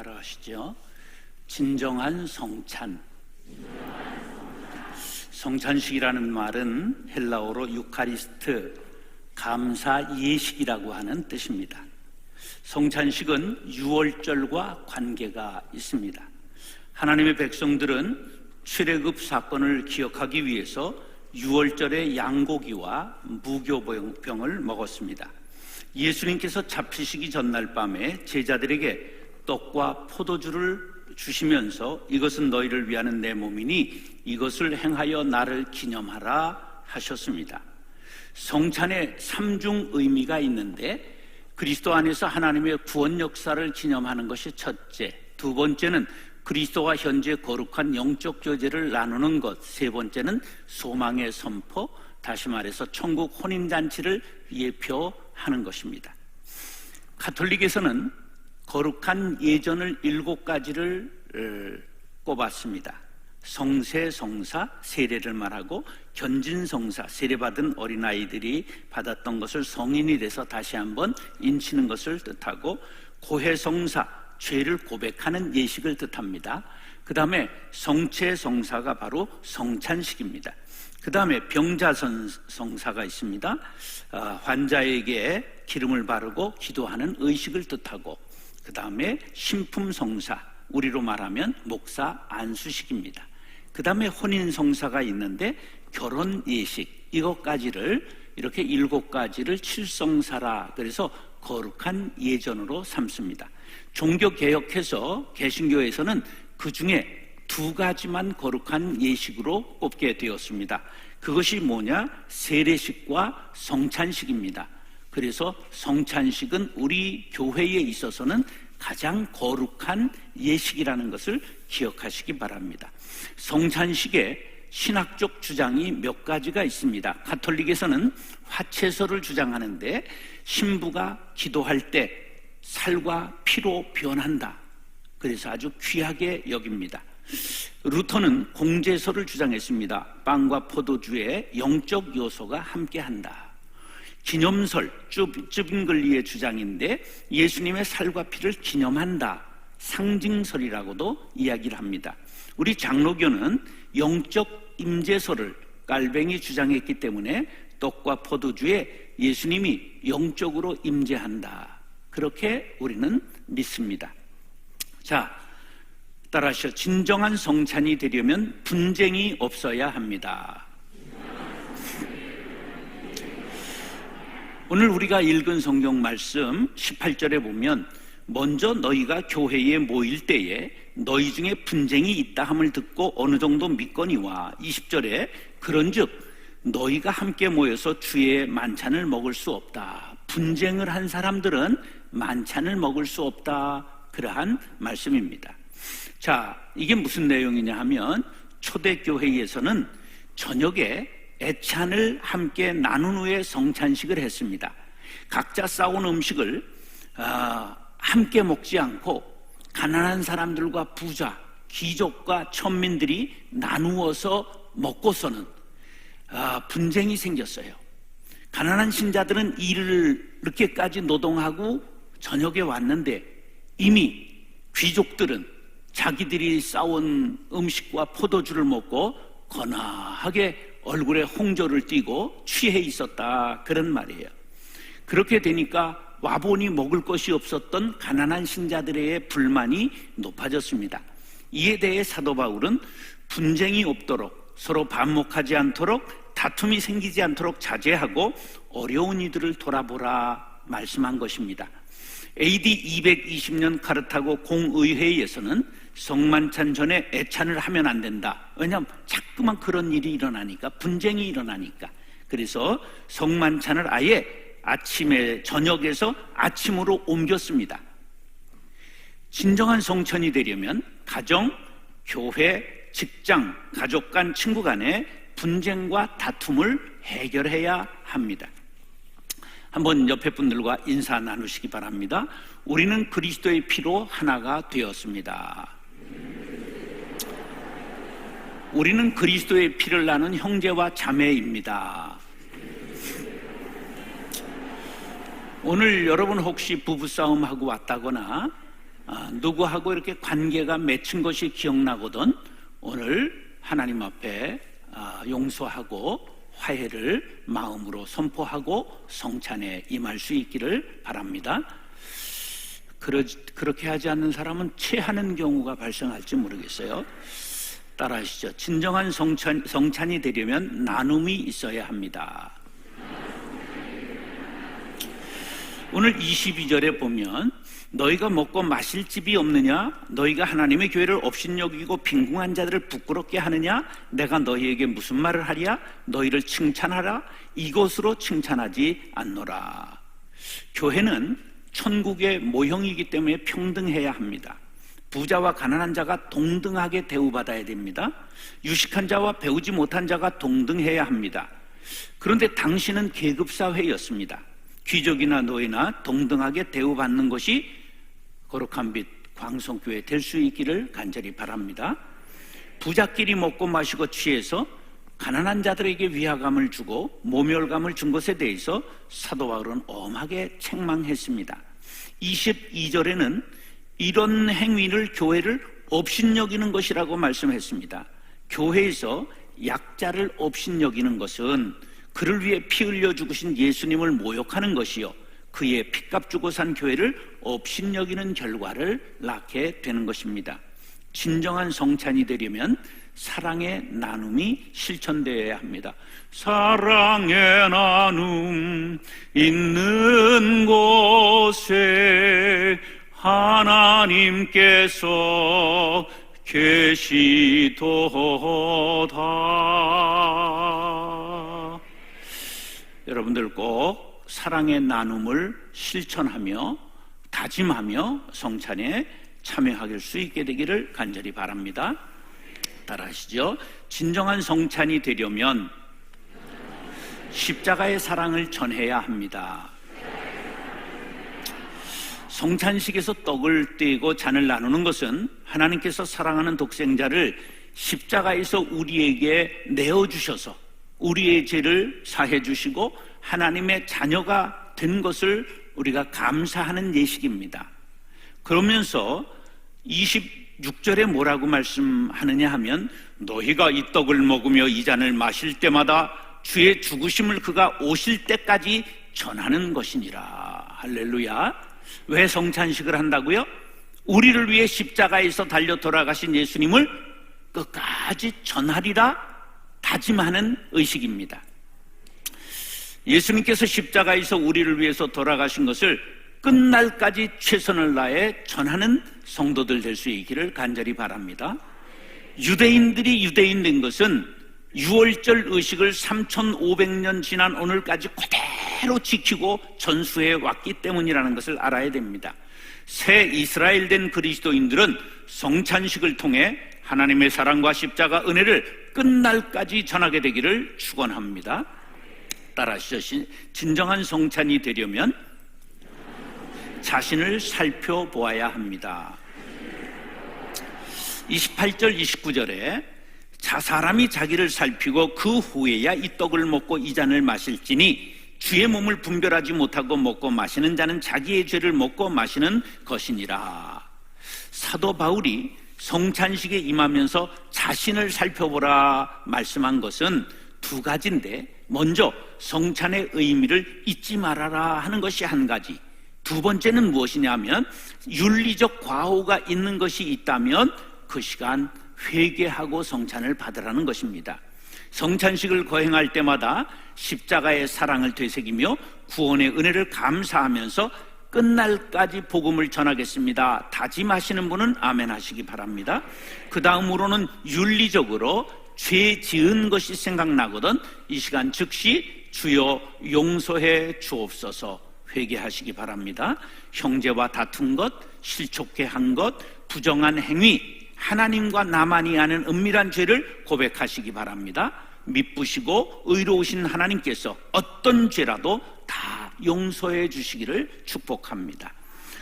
따라하시죠. 진정한 성찬. 성찬식이라는 말은 헬라어로 유카리스트, 감사 예식이라고 하는 뜻입니다. 성찬식은 유월절과 관계가 있습니다. 하나님의 백성들은 출애굽 사건을 기억하기 위해서 유월절에 양고기와 무교병을 먹었습니다. 예수님께서 잡히시기 전날 밤에 제자들에게 떡과 포도주를 주시면서 이것은 너희를 위하는 내 몸이니 이것을 행하여 나를 기념하라 하셨습니다. 성찬에 삼중 의미가 있는데 그리스도 안에서 하나님의 구원 역사를 기념하는 것이 첫째, 두 번째는 그리스도와 현재 거룩한 영적 교제를 나누는 것, 세 번째는 소망의 선포, 다시 말해서 천국 혼인잔치를 예표하는 것입니다. 가톨릭에서는 거룩한 예전을 7가지를 꼽았습니다. 성세성사, 세례를 말하고 견진성사, 세례받은 어린아이들이 받았던 것을 성인이 돼서 다시 한번 인치는 것을 뜻하고, 고해성사, 죄를 고백하는 예식을 뜻합니다. 그 다음에 성체성사가 바로 성찬식입니다. 그 다음에 병자성사가 있습니다. 환자에게 기름을 바르고 기도하는 의식을 뜻하고, 그 다음에 신품성사, 우리로 말하면 목사 안수식입니다. 그 다음에 혼인성사가 있는데 결혼 예식, 이것까지를 이렇게 7가지를 칠성사라, 그래서 거룩한 예전으로 삼습니다. 종교개혁해서 개신교에서는 그 중에 2가지만 거룩한 예식으로 꼽게 되었습니다. 그것이 뭐냐? 세례식과 성찬식입니다. 그래서 성찬식은 우리 교회에 있어서는 가장 거룩한 예식이라는 것을 기억하시기 바랍니다. 성찬식에 신학적 주장이 몇 가지가 있습니다. 가톨릭에서는 화채설을 주장하는데 신부가 기도할 때 살과 피로 변한다. 그래서 아주 귀하게 여깁니다. 루터는 공제설을 주장했습니다. 빵과 포도주에 영적 요소가 함께한다. 기념설, 쯔빙글리의 주장인데 예수님의 살과 피를 기념한다. 상징설이라고도 이야기를 합니다. 우리 장로교는 영적 임재설을 깔뱅이 주장했기 때문에 떡과 포도주에 예수님이 영적으로 임재한다. 그렇게 우리는 믿습니다. 자, 따라하시죠. 진정한 성찬이 되려면 분쟁이 없어야 합니다. 오늘 우리가 읽은 성경 말씀 18절에 보면, 먼저 너희가 교회에 모일 때에 너희 중에 분쟁이 있다 함을 듣고 어느 정도 믿거니와, 20절에 그런즉 너희가 함께 모여서 주의 만찬을 먹을 수 없다. 분쟁을 한 사람들은 만찬을 먹을 수 없다. 그러한 말씀입니다. 자, 이게 무슨 내용이냐 하면, 초대교회에서는 저녁에 애찬을 함께 나눈 후에 성찬식을 했습니다. 각자 싸온 음식을 함께 먹지 않고 가난한 사람들과 부자, 귀족과 천민들이 나누어서 먹고서는 분쟁이 생겼어요. 가난한 신자들은 일을 늦게까지 노동하고 저녁에 왔는데 이미 귀족들은 자기들이 싸온 음식과 포도주를 먹고 거나하게 얼굴에 홍조를 띠고 취해 있었다, 그런 말이에요. 그렇게 되니까 와보니 먹을 것이 없었던 가난한 신자들의 불만이 높아졌습니다. 이에 대해 사도 바울은 분쟁이 없도록, 서로 반목하지 않도록, 다툼이 생기지 않도록 자제하고 어려운 이들을 돌아보라 말씀한 것입니다. AD 220년 카르타고 공의회에서는 성만찬 전에 애찬을 하면 안 된다. 왜냐하면 자꾸만 그런 일이 일어나니까, 분쟁이 일어나니까. 그래서 성만찬을 아예 아침에, 저녁에서 아침으로 옮겼습니다. 진정한 성찬이 되려면 가정, 교회, 직장, 가족 간, 친구 간의 분쟁과 다툼을 해결해야 합니다. 한번 옆에 분들과 인사 나누시기 바랍니다. 우리는 그리스도의 피로 하나가 되었습니다. 우리는 그리스도의 피를 나눈 형제와 자매입니다. 오늘 여러분 혹시 부부싸움하고 왔다거나 누구하고 이렇게 관계가 맺힌 것이 기억나거든 오늘 하나님 앞에 용서하고 화해를 마음으로 선포하고 성찬에 임할 수 있기를 바랍니다. 그렇게 하지 않는 사람은 체하는 경우가 발생할지 모르겠어요. 따라하시죠. 진정한 성찬이 되려면 나눔이 있어야 합니다. 오늘 22절에 보면 너희가 먹고 마실 집이 없느냐? 너희가 하나님의 교회를 업신여기고 빈궁한 자들을 부끄럽게 하느냐? 내가 너희에게 무슨 말을 하랴? 너희를 칭찬하라? 이것으로 칭찬하지 않노라. 교회는 천국의 모형이기 때문에 평등해야 합니다. 부자와 가난한 자가 동등하게 대우받아야 됩니다. 유식한 자와 배우지 못한 자가 동등해야 합니다. 그런데 당신은 계급사회였습니다. 귀족이나 노예나 동등하게 대우받는 것이 거룩한 빛 광성교회 될 수 있기를 간절히 바랍니다. 부자끼리 먹고 마시고 취해서 가난한 자들에게 위화감을 주고 모멸감을 준 것에 대해서 사도 바울은 엄하게 책망했습니다. 22절에는 이런 행위를 교회를 업신여기는 것이라고 말씀했습니다. 교회에서 약자를 업신여기는 것은 그를 위해 피 흘려 죽으신 예수님을 모욕하는 것이요 그의 피값 주고 산 교회를 업신여기는 결과를 낳게 되는 것입니다. 진정한 성찬이 되려면 사랑의 나눔이 실천되어야 합니다. 사랑의 나눔 있는 곳에 하나님께서 계시도다. 여러분들 꼭 사랑의 나눔을 실천하며 다짐하며 성찬에 참여할 수 있게 되기를 간절히 바랍니다. 따라하시죠. 진정한 성찬이 되려면 십자가의 사랑을 전해야 합니다. 성찬식에서 떡을 떼고 잔을 나누는 것은 하나님께서 사랑하는 독생자를 십자가에서 우리에게 내어주셔서 우리의 죄를 사해 주시고 하나님의 자녀가 된 것을 우리가 감사하는 예식입니다. 그러면서 26절에 뭐라고 말씀하느냐 하면 너희가 이 떡을 먹으며 이 잔을 마실 때마다 주의 죽으심을 그가 오실 때까지 전하는 것이니라. 할렐루야. 왜 성찬식을 한다고요? 우리를 위해 십자가에서 달려 돌아가신 예수님을 끝까지 전하리라 다짐하는 의식입니다. 예수님께서 십자가에서 우리를 위해서 돌아가신 것을 끝날까지 최선을 다해 전하는 성도들 될 수 있기를 간절히 바랍니다. 유대인들이 유대인 된 것은 유월절 의식을 3500년 지난 오늘까지 그대로 지키고 전수해 왔기 때문이라는 것을 알아야 됩니다. 새 이스라엘 된 그리스도인들은 성찬식을 통해 하나님의 사랑과 십자가 은혜를 끝날까지 전하게 되기를 축원합니다. 따라하시죠. 진정한 성찬이 되려면 자신을 살펴보아야 합니다. 28절 29절에 사람이 자기를 살피고 그 후에야 이 떡을 먹고 이 잔을 마실지니 주의 몸을 분별하지 못하고 먹고 마시는 자는 자기의 죄를 먹고 마시는 것이니라. 사도 바울이 성찬식에 임하면서 자신을 살펴보라 말씀한 것은 두 가지인데, 먼저 성찬의 의미를 잊지 말아라 하는 것이 한 가지, 두 번째는 무엇이냐면 윤리적 과오가 있는 것이 있다면 그 시간 회개하고 성찬을 받으라는 것입니다. 성찬식을 거행할 때마다 십자가의 사랑을 되새기며 구원의 은혜를 감사하면서 끝날까지 복음을 전하겠습니다 다짐하시는 분은 아멘 하시기 바랍니다. 그 다음으로는 윤리적으로 죄 지은 것이 생각나거든 이 시간 즉시 주여 용서해 주옵소서 회개하시기 바랍니다. 형제와 다툰 것, 실족해 한 것, 부정한 행위, 하나님과 나만이 아는 은밀한 죄를 고백하시기 바랍니다. 미쁘시고 의로우신 하나님께서 어떤 죄라도 다 용서해 주시기를 축복합니다.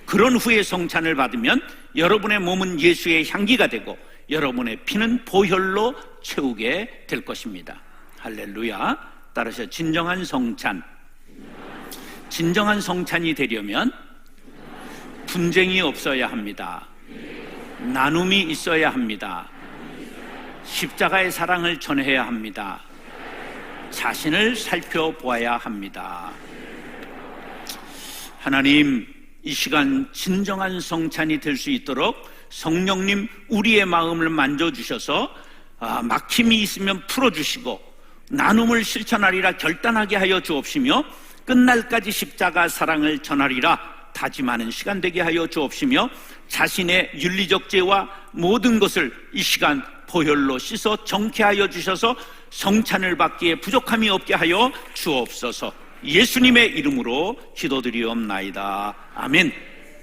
그런 후에 성찬을 받으면 여러분의 몸은 예수의 향기가 되고 여러분의 피는 보혈로 채우게 될 것입니다. 할렐루야. 따라서 진정한 성찬이 되려면 분쟁이 없어야 합니다. 나눔이 있어야 합니다. 십자가의 사랑을 전해야 합니다. 자신을 살펴보아야 합니다. 하나님, 이 시간 진정한 성찬이 될 수 있도록 성령님 우리의 마음을 만져주셔서 막힘이 있으면 풀어주시고 나눔을 실천하리라 결단하게 하여 주옵시며 끝날까지 십자가 사랑을 전하리라 다짐하는 시간 되게 하여 주옵시며 자신의 윤리적 죄와 모든 것을 이 시간 보혈로 씻어 정케하여 주셔서 성찬을 받기에 부족함이 없게 하여 주옵소서. 예수님의 이름으로 기도드리옵나이다. 아멘.